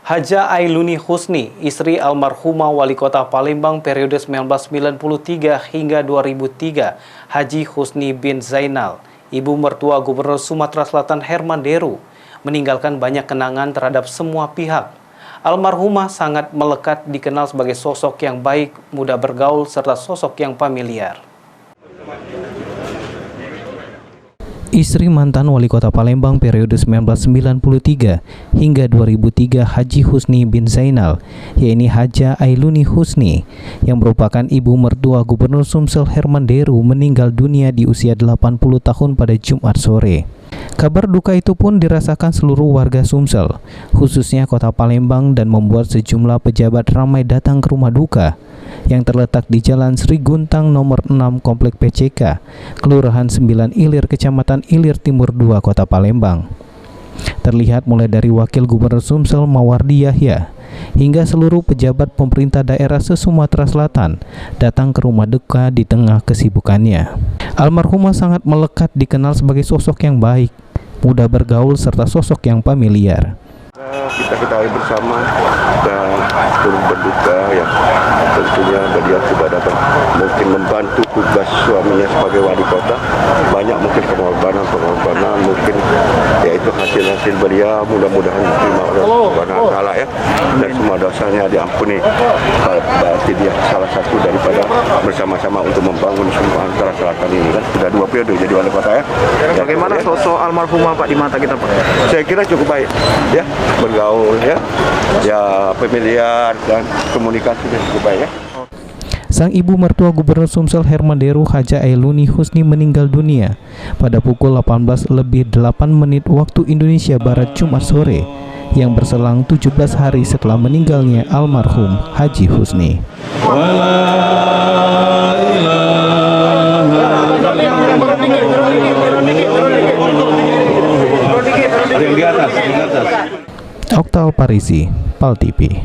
Haja Ailuni Husni, istri almarhumah Wali Kota Palembang periode 1993 hingga 2003, Haji Husni bin Zainal, ibu mertua Gubernur Sumatera Selatan Herman Deru, meninggalkan banyak kenangan terhadap semua pihak. Almarhumah sangat melekat, dikenal sebagai sosok yang baik, mudah bergaul, serta sosok yang familiar. Istri mantan Wali Kota Palembang periode 1993 hingga 2003 Haji Husni bin Zainal, yaitu Haja Ailuni Husni, yang merupakan ibu mertua Gubernur Sumsel Herman Deru, meninggal dunia di usia 80 tahun pada Jumat sore. Kabar duka itu pun dirasakan seluruh warga Sumsel, khususnya Kota Palembang, dan membuat sejumlah pejabat ramai datang ke rumah duka yang terletak di Jalan Sri Guntang nomor 6 Komplek PCK, Kelurahan 9 Ilir, Kecamatan Ilir Timur 2, Kota Palembang. Terlihat mulai dari Wakil Gubernur Sumsel Mawardi Yahya hingga seluruh pejabat pemerintah daerah se-Sumatera Selatan datang ke rumah duka di tengah kesibukannya. Almarhumah sangat melekat, dikenal sebagai sosok yang baik, mudah bergaul, serta sosok yang familiar. Kita ketahui bersama dan turut berduka yang tentunya beliau sudah dapat mungkin membantu tugas suaminya sebagai wali kota. Banyak mungkin pengorbanan mungkin yaitu hasil beliau, mudah-mudahan diterima oleh Subhanahu wa Ta'ala ya, dan semua dosanya diampuni. Berarti dia salah satu daripada bersama-sama untuk membangun Sumatera Selatan ini kan. Sudah 2 periode jadi wali kota ya. Bagaimana sosok almarhumah Pak di mata kita Pak? Saya kira cukup baik ya, bergaul ya, familiar dan komunikasinya cukup baik ya. Sang ibu mertua Gubernur Sumsel Herman Deru, Haja Ailuni Husni, meninggal dunia pada pukul 18:08 waktu Indonesia Barat Jumat sore, yang berselang 17 hari setelah meninggalnya almarhum Haji Husni. Oktal Parisi, PAL TV.